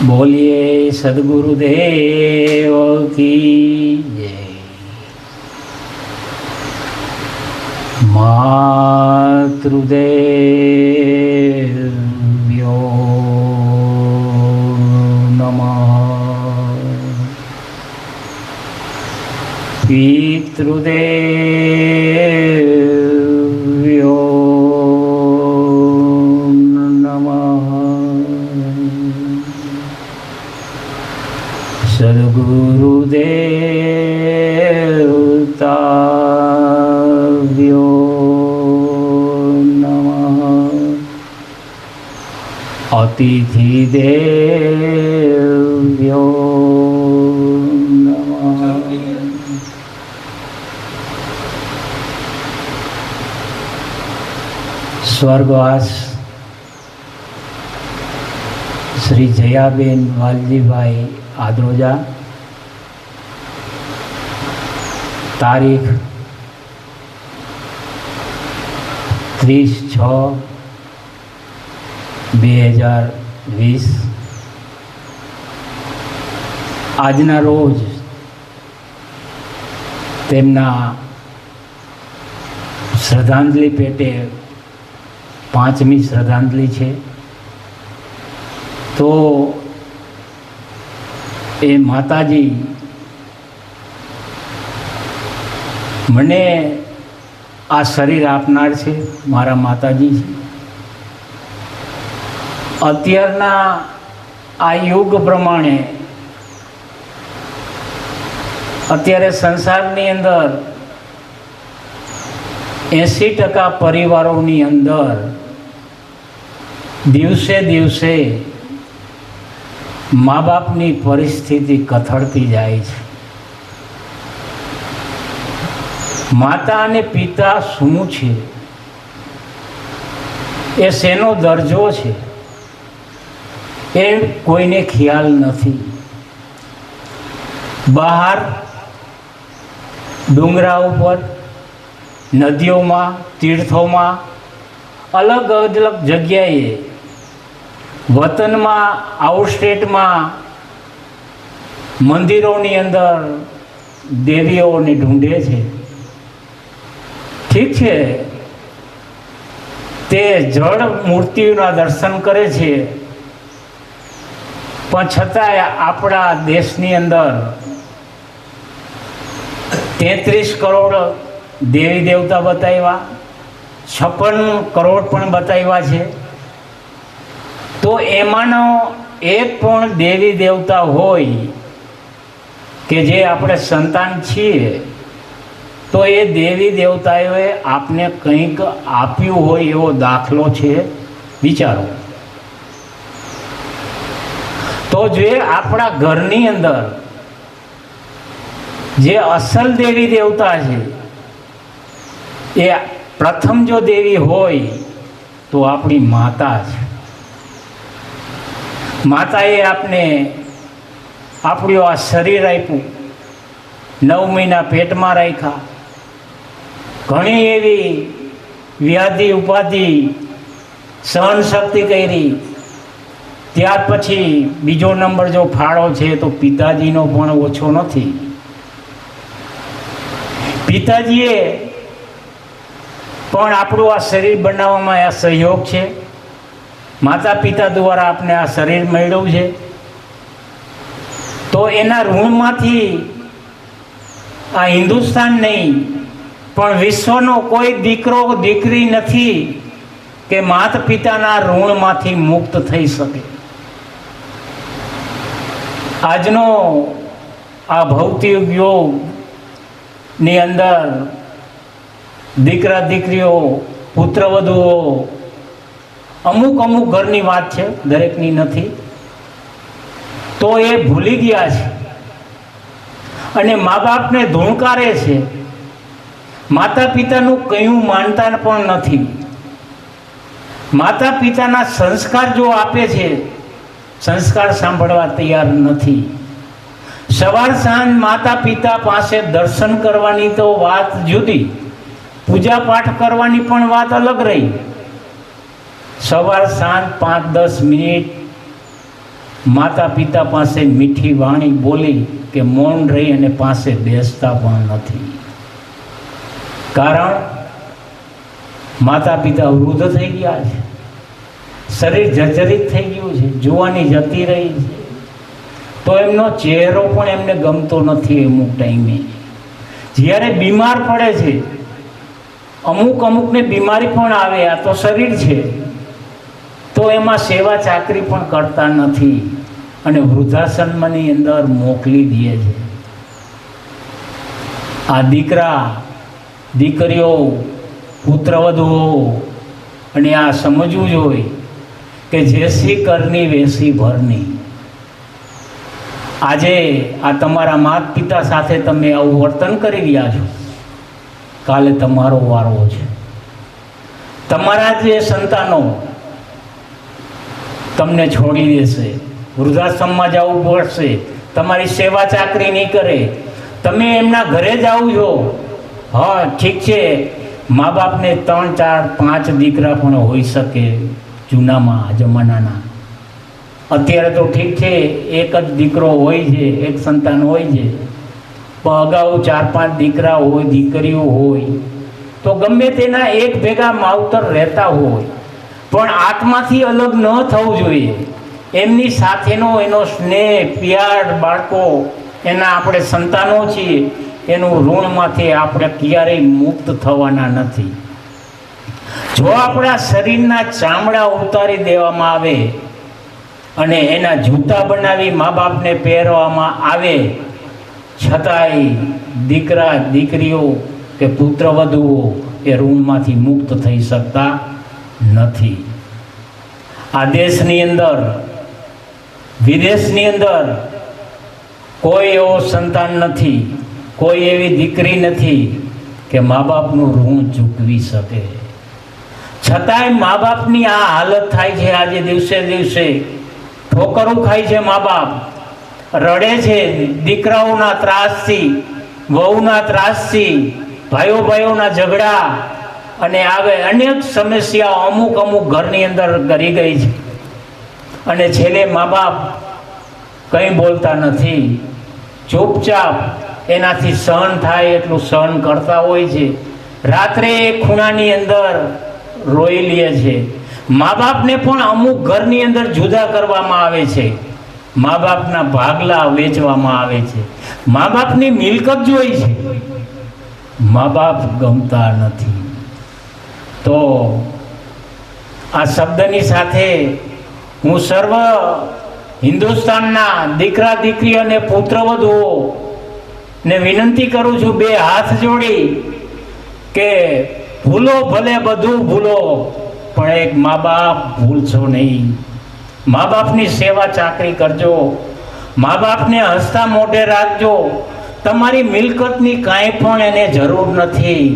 बोलिए सदगुरुदेव की जय। मातृदेव्यो नमः, पितृदेव्यो नमः, सद्गुरुदेवताभ्यो नमः, अतिथिदेव्यो नमः। स्वर्गवास श्री जयाबेन वालजीभाई आद्रोजा, तारीख 30/6/2020। આજના રોજ તેમના શ્રદ્ધાંજલિ પેટે 5મી શ્રદ્ધાંજલિ છે। તો એ માતાજી મને આ શરીર આપનાર છે, મારા માતાજી છે। અત્યારના આ યુગ પ્રમાણે અત્યારે સંસારની અંદર 80% પરિવારોની અંદર દિવસે દિવસે મા બાપની પરિસ્થિતિ કથળતી જાય છે। માતા અને પિતા શું છે, એ શેનો દરજ્જો છે, એ કોઈને ખ્યાલ નથી। બહાર ડુંગરા ઉપર, નદીઓમાં, તીર્થોમાં, અલગ અલગ જગ્યાએ, વતનમાં, આઉટસ્ટેટમાં, મંદિરોની અંદર દેવીઓને ઢૂંઢે છે। ઠીક છે, તે જળ મૂર્તિઓના દર્શન કરે છે, પણ છતાંય આપણા દેશની અંદર 33 કરોડ દેવી દેવતા બતાવ્યા, 56 કરોડ પણ બતાવ્યા છે। તો એમાંનો એક પણ દેવી દેવતા હોય કે જે આપણે સંતાન છીએ, તો એ દેવી દેવતાઓએ આપને કંઈક આપ્યું હોય એવો દાખલો છે, વિચારો। તો જે આપણા ઘરની અંદર જે અસલ દેવી દેવતા છે, એ પ્રથમ જો દેવી હોય તો આપણી માતા છે। માતાએ આપને આપણું આ શરીર આપ્યું, 9 મહિના પેટમાં રાખ્યા, ઘણી એવી વ્યાધિ ઉપાધિ સહન શક્તિ કરી। ત્યાર પછી બીજો નંબર જો ફાળો છે તો પિતાજીનો પણ ઓછો નથી। પિતાજીએ પણ આપણું આ શરીર બનાવવામાં આ સહયોગ છે। માતા પિતા દ્વારા આપણે આ શરીર મળ્યું છે, તો એના ઋણમાંથી આ હિન્દુસ્તાન નહીં પણ વિશ્વનો કોઈ દીકરો દીકરી નથી કે માતા પિતાના ઋણમાંથી મુક્ત થઈ શકે। આજનો આ ભૌતિક યુગની અંદર દીકરા દીકરીઓ, પુત્રવધુઓ, અમુક ઘરની વાત છે, દરેકની નથી, તો એ ભૂલી ગયા છે અને મા બાપને ધૂણકારે છે। માતા પિતાનું કયું માનતા પણ નથી। માતા પિતાના સંસ્કાર જો આપે છે, સંસ્કાર સાંભળવા તૈયાર નથી। સવાર સાંજ માતા પિતા પાસે દર્શન કરવાની તો વાત જુદી, પૂજા પાઠ કરવાની પણ વાત અલગ રહી। સવાર સાંજ 5-10 મિનિટ માતા પિતા પાસે મીઠી વાણી બોલી કે મૌન રહી અને પાસે બેસતા પણ નથી. કારણ માતા પિતા વૃદ્ધ થઈ ગયા છે, શરીર જર્જરિત થઈ ગયું છે, જુવાની જતી રહી છે, તો એમનો ચહેરો પણ એમને ગમતો નથી. અમુક ટાઈમે જ્યારે બીમાર પડે છે, અમુકને બીમારી પણ આવે, આ તો શરીર છે, તો એમાં સેવા ચાકરી પણ કરતા નથી અને વૃદ્ધાશ્રમની અંદર મોકલી દે છે. આ દીકરા દીકરીઓ પુત્રવધુઓ અને આ સમજવું જોઈએ કે જેસી કરની વેસી ભરની. આજે આ તમારા માતા પિતા સાથે તમે આવું વર્તન કરી રહ્યા છો, કાલે તમારો વારો છે. તમારા જે સંતાનો તમને છોડી દેશે, વૃદ્ધાશ્રમમાં જવું પડશે, તમારી સેવા ચાકરી નહીં કરે, તમે એમના ઘરે જ આવો છો. હા ઠીક છે, મા બાપને 3, 4, 5 દીકરા પણ હોઈ શકે જૂનામાં જમાનાના. અત્યારે તો ઠીક છે, એક જ દીકરો હોય છે, એક સંતાન હોય છે, પણ અગાઉ 4, 5 દીકરા હોય, દીકરીઓ હોય, તો ગમે તેના એક ભેગા માવતર રહેતા હોય, પણ આત્માથી અલગ ન થવું જોઈએ. એમની સાથેનો એનો સ્નેહ પ્યાર, બાળકો એના આપણે સંતાનો છીએ, એનું ઋણમાંથી આપણે ક્યારેય મુક્ત થવાના નથી. જો આપણા શરીરના ચામડા ઉતારી દેવામાં આવે અને એના જૂતા બનાવી મા બાપને પહેરવામાં આવે, છતાંય દીકરા દીકરીઓ કે પુત્રવધુઓ એ ઋણમાંથી મુક્ત થઈ શકતા નથી. આ દેશની અંદર, વિદેશની અંદર કોઈ એવો સંતાન નથી, કોઈ એવી દીકરી નથી કે મા બાપનું ઋણ ચૂકવી શકે. છતાંય મા બાપની આ હાલત થાય છે. આજે દિવસે દિવસે ઠોકરું ખાય છે, મા બાપ રડે છે દીકરાઓના ત્રાસથી, વહુના ત્રાસથી, ભાઈઓના ઝઘડા અને આવે અનેક સમસ્યાઓ અમુક ઘરની અંદર કરી ગઈ છે. અને છેલ્લે મા બાપ કંઈ બોલતા નથી, ચૂપચાપ એનાથી સહન થાય એટલું સહન કરતા હોય છે. રાત્રે ખૂણાની અંદર રોઈ લે છે. મા બાપને પણ અમુક ઘરની અંદર જુદા કરવામાં આવે છે, મા બાપના ભાગલા વેચવામાં આવે છે, મા બાપની મિલકત જોઈ છે, મા બાપ ગમતા નથી. તો આ શબ્દની સાથે હું સર્વ હિન્દુસ્તાનના દીકરા દીકરી અને પુત્રવધુઓ ને વિનંતી કરું છું, 2 હાથ જોડી, કે ભૂલો ભલે બધું ભૂલો, પણ એક મા બાપ ભૂલશો નહીં. મા બાપની સેવા ચાકરી કરજો, મા બાપને હસતા મોઢે રાખજો. તમારી મિલકતની કાંઈ પણ એને જરૂર નથી.